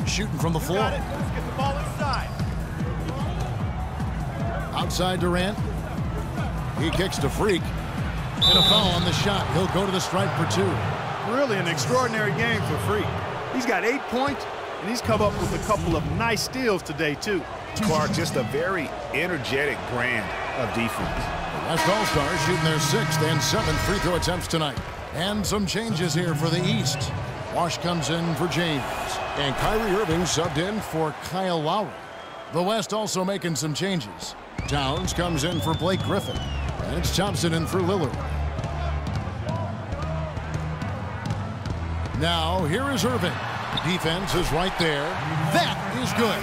shooting from the floor. Let's get the ball inside. Outside Durant. He kicks to Freak. And a foul on the shot. He'll go to the stripe for 2. Really an extraordinary game for Freak. He's got 8 points, and he's come up with a couple of nice steals today, too. Clark, just a very energetic brand of defense. The West All-Stars shooting their 6th and 7th free throw attempts tonight. And some changes here for the East. Wash comes in for James. And Kyrie Irving subbed in for Kyle Lowry. The West also making some changes. Towns comes in for Blake Griffin. And it's Thompson in for Lillard. Now, here is Irving. Defense is right there. That is good.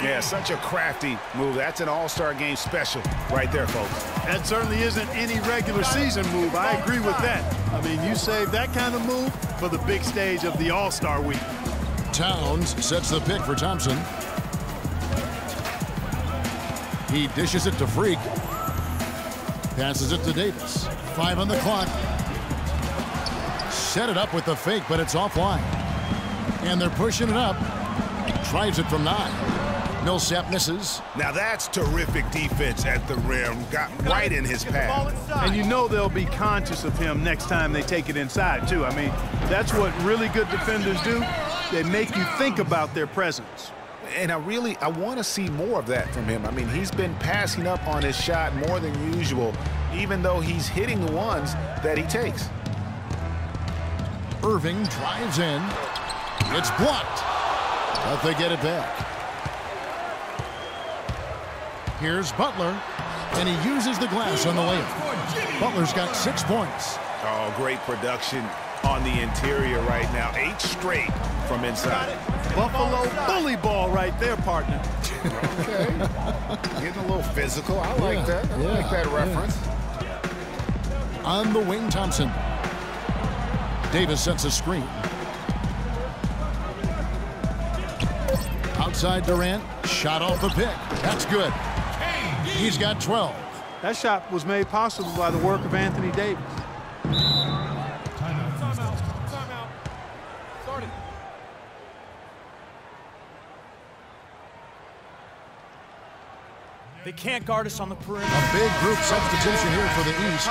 Yeah, such a crafty move. That's an all-star game special right there, folks. That certainly isn't any regular season move. I agree with that. I mean, you save that kind of move for the big stage of the All-Star week. Towns sets the pick for Thompson. He dishes it to Freak. Passes it to Davis. 5 on the clock. Set it up with the fake, but it's offline. And they're pushing it up. Tries it from 9. Millsap misses. Now that's terrific defense at the rim. Got right in his path. And you know they'll be conscious of him next time they take it inside, too. I mean, that's what really good defenders do. They make you think about their presence. And I want to see more of that from him. I mean, he's been passing up on his shot more than usual, even though he's hitting the ones that he takes. Irving drives in. It's blocked. But they get it back. Here's Butler, and he uses the glass on the layup. Butler's got 6 points. Oh, great production on the interior right now. 8 straight from inside. Buffalo bully ball right there, partner. Okay. Getting a little physical. I like that. I like that reference. On the wing, Thompson. Davis sets a screen. Outside Durant. Shot off the pick. That's good. He's got 12. That shot was made possible by the work of Anthony Davis. They can't guard us on the perimeter. A big group substitution here for the East.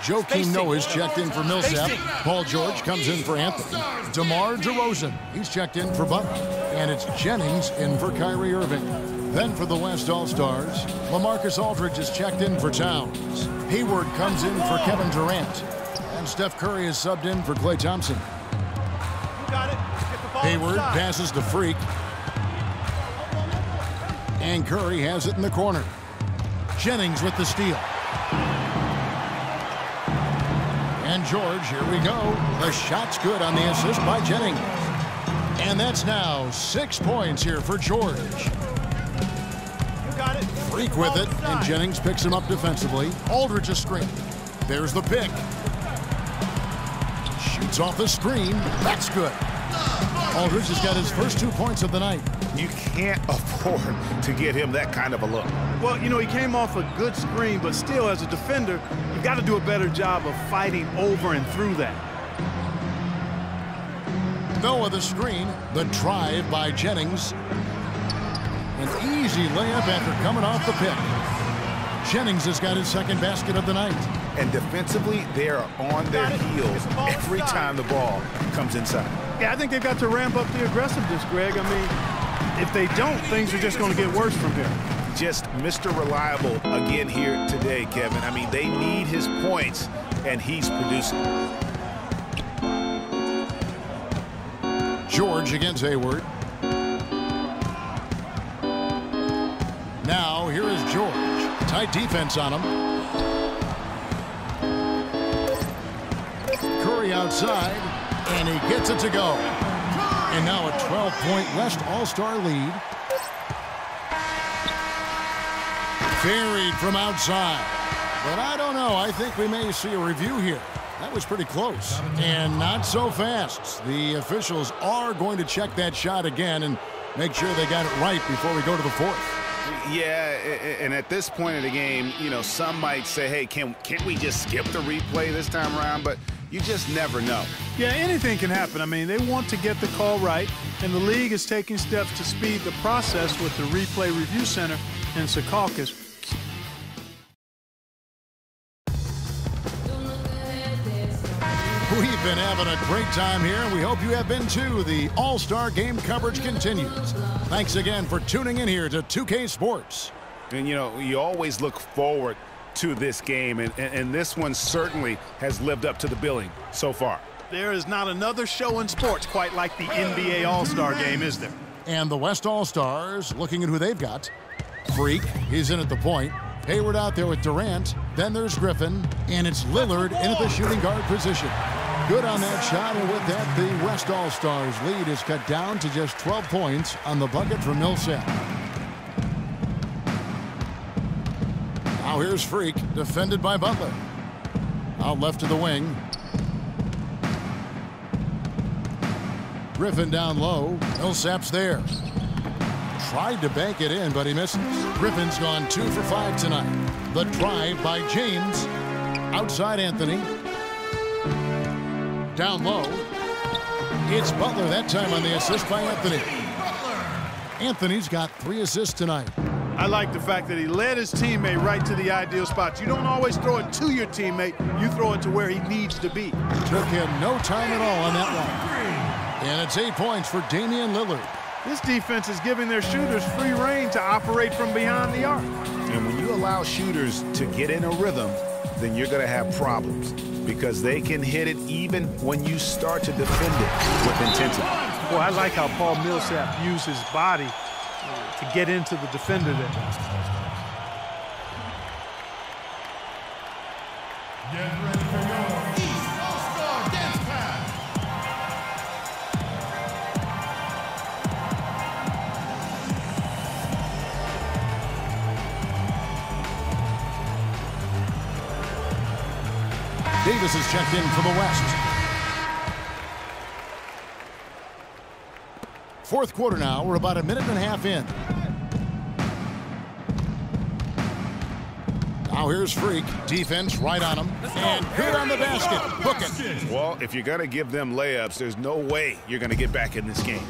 Joakim Noah's checked in for Millsap. Paul George comes in for Anthony. DeMar DeRozan, he's checked in for Butler. And it's Jennings in for Kyrie Irving. Then for the West All-Stars, LaMarcus Aldridge is checked in for Towns. Hayward comes in for Kevin Durant. And Steph Curry is subbed in for Klay Thompson. Hayward passes to Freak. And Curry has it in the corner. Jennings with the steal. And George, here we go. The shot's good on the assist by Jennings. And that's now 6 points here for George. Freak with it, and Jennings picks him up defensively. Aldridge a screen. There's the pick. Shoots off the screen. That's good. Aldridge has got his first 2 points of the night. You can't afford to get him that kind of a look. Well, you know, he came off a good screen, but still, as a defender, you've got to do a better job of fighting over and through that. Noah the screen. The drive by Jennings. An easy layup after coming off the pick. Jennings has got his second basket of the night. And defensively, they are on their heels every time the ball comes inside. Yeah, I think they've got to ramp up the aggressiveness, Greg. I mean, if they don't, things are just going to get worse from here. Just Mr. Reliable again here today, Kevin. I mean, they need his points, and he's producing. George against Hayward. Now, here is George. Tight defense on him. Curry outside, and he gets it to go. And now a 12-point West All-Star lead. Buried from outside. But I don't know. I think we may see a review here. That was pretty close. And not so fast. The officials are going to check that shot again and make sure they got it right before we go to the fourth. Yeah, and at this point of the game, you know, some might say, hey, can't we just skip the replay this time around? But You just never know. Yeah, anything can happen. I mean, they want to get the call right, and the league is taking steps to speed the process with the Replay Review Center in Secaucus. We've been having a great time here, and we hope you have been too. The All-Star Game coverage continues. Thanks again for tuning in here to 2K Sports. And, you know, you always look forward to this game, and this one certainly has lived up to the billing so far. There is not another show in sports quite like the NBA All-Star Game, is there? And the West All-Stars, looking at who they've got. Freak, he's in at the point. Hayward out there with Durant. Then there's Griffin, and it's Lillard in at the shooting guard position. Good on that shot, and with that, the West All-Stars lead is cut down to just 12 points on the bucket from Millsap. Now here's Freak, defended by Butler. Out left to the wing. Griffin down low. Millsap's there. Tried to bank it in, but he misses. Griffin's gone 2 for 5 tonight. The drive by James. Outside Anthony. Down low. It's Butler that time on the assist by Anthony. Anthony's got 3 assists tonight. I like the fact that he led his teammate right to the ideal spots. You don't always throw it to your teammate. You throw it to where he needs to be. Took him no time at all on that one. And it's 8 points for Damian Lillard. This defense is giving their shooters free reign to operate from behind the arc. And when you allow shooters to get in a rhythm, then you're going to have problems because they can hit it even when you start to defend it with intensity. Well, I like how Paul Millsap used his body to get into the defender there. Get ready for your East All-Star Dance Pass. Davis is checked in for the West. Fourth quarter now. We're about a minute and a half in. Now here's Freak. Defense right on him. And good on the basket. Book it. Well, if you're going to give them layups, there's no way you're going to get back in this game.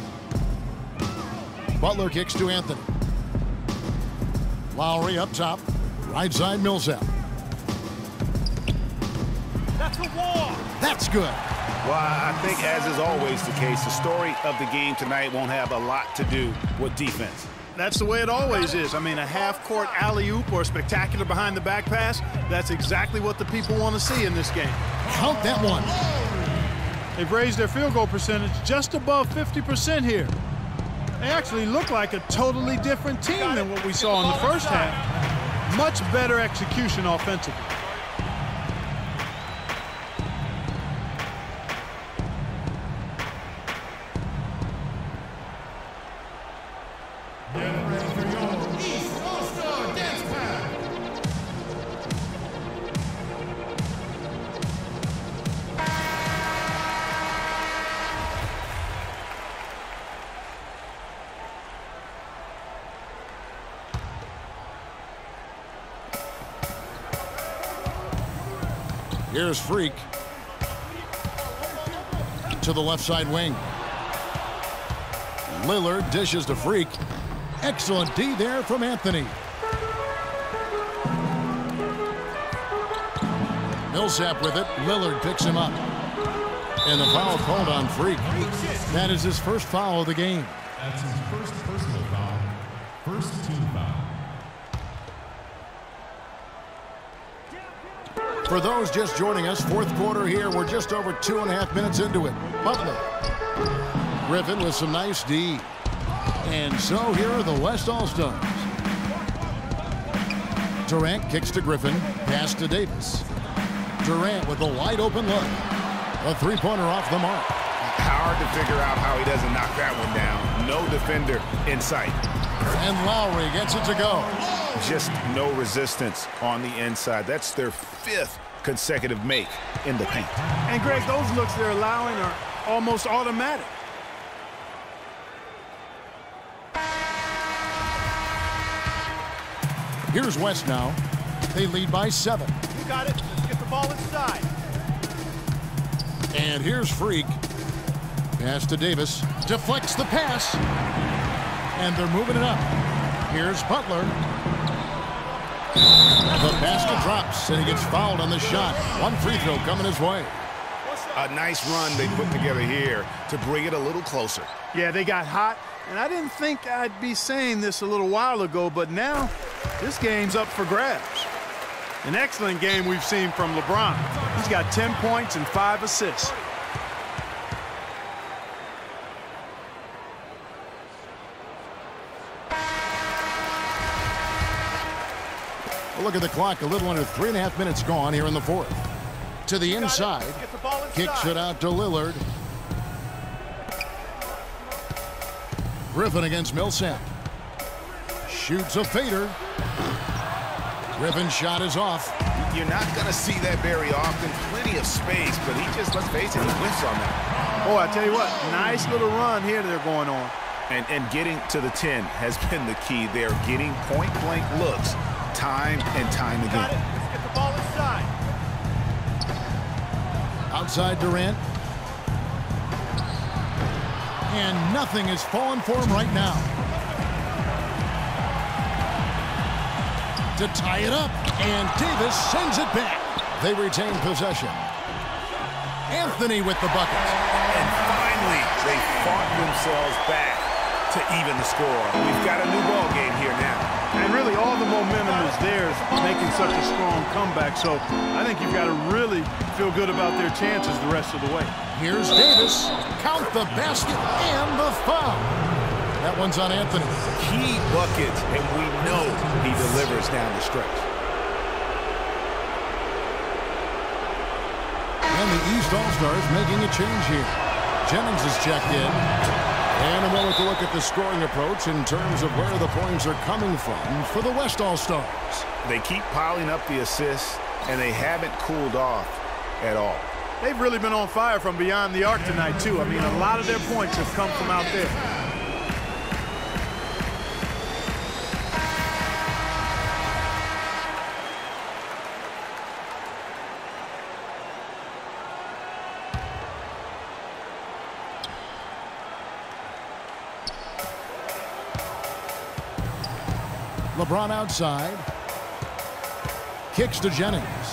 Butler kicks to Anthony. Lowry up top. Right side Millsap. That's a wall. That's good. Well, I think, as is always the case, the story of the game tonight won't have a lot to do with defense. That's the way it always is. I mean, a half-court alley-oop or a spectacular behind-the-back pass, that's exactly what the people want to see in this game. Count that one. They've raised their field goal percentage just above 50% here. They actually look like a totally different team than what we saw in the first half. Much better execution offensively. Here's Freak to the left side wing. Lillard dishes to Freak. Excellent D there from Anthony. Millsap with it. Lillard picks him up. And the foul called on Freak. That is his first foul of the game. That's his first personal foul. First team foul. For those just joining us, fourth quarter here. We're just over 2.5 minutes into it. Butler. Griffin with some nice D. And so here are the West All-Stars. Durant kicks to Griffin. Pass to Davis. Durant with a wide open look. A three-pointer off the mark. Hard to figure out how he doesn't knock that one down. No defender in sight. And Lowry gets it to go. Just no resistance on the inside. That's their 5th consecutive make in the paint. And Greg, those looks they're allowing are almost automatic. Here's West now. They lead by 7. You got it. Let's get the ball inside. And here's Freak. Pass to Davis. Deflects the pass. And they're moving it up. Here's Butler. The basket drops, and he gets fouled on the shot. One free throw coming his way. A nice run they put together here to bring it a little closer. Yeah, they got hot, and I didn't think I'd be saying this a little while ago, but now this game's up for grabs. An excellent game we've seen from LeBron. He's got 10 points and 5 assists. Look at the clock, a little under 3.5 minutes gone here in the fourth. To the inside, kicks it out to Lillard. Griffin against Millsap. Shoots a fader. Griffin's shot is off. You're not going to see that very often. Plenty of space, but he just, let's face it, he whiffs on that. Oh, I tell you what, nice little run here they're going on. And getting to the 10 has been the key. They're getting point-blank looks time and time again. Let's get the ball inside. Outside Durant. And nothing is falling for him right now. To tie it up, and Davis sends it back. They retain possession. Anthony with the bucket. And finally, they fought themselves back to even the score. We've got a new ball game here now. And really, all the momentum is theirs, making such a strong comeback. So I think you've got to really feel good about their chances the rest of the way. Here's Davis. Count the basket and the foul. That one's on Anthony. Key buckets, and we know he delivers down the stretch. And the East All-Stars making a change here. Jennings is checked in. And a moment to look at the scoring approach in terms of where the points are coming from for the West All-Stars. They keep piling up the assists, and they haven't cooled off at all. They've really been on fire from beyond the arc tonight, too. I mean, a lot of their points have come from out there. LeBron outside. Kicks to Jennings.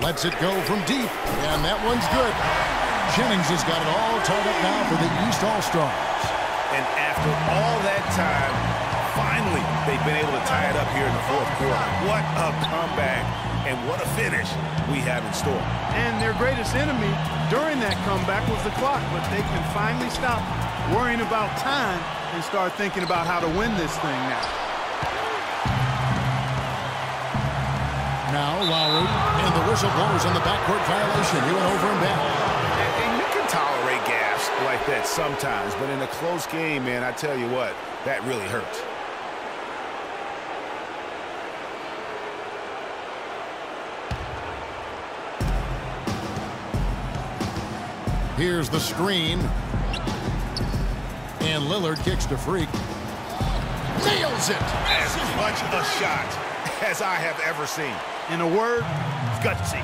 Lets it go from deep, and that one's good. Jennings has got it all tied up now for the East All-Stars. And after all that time, finally, they've been able to tie it up here in the fourth quarter. What a comeback, and what a finish we have in store. And their greatest enemy during that comeback was the clock, but they can finally stop worrying about time and start thinking about how to win this thing now. Now Lowry, and the whistle blows on the backcourt violation. He went over and back. And you can tolerate gaffes like that sometimes, but in a close game, man, I tell you what, that really hurts. Here's the screen. And Lillard kicks to Freak. Nails it! As much a shot as I have ever seen. In a word, gutsy.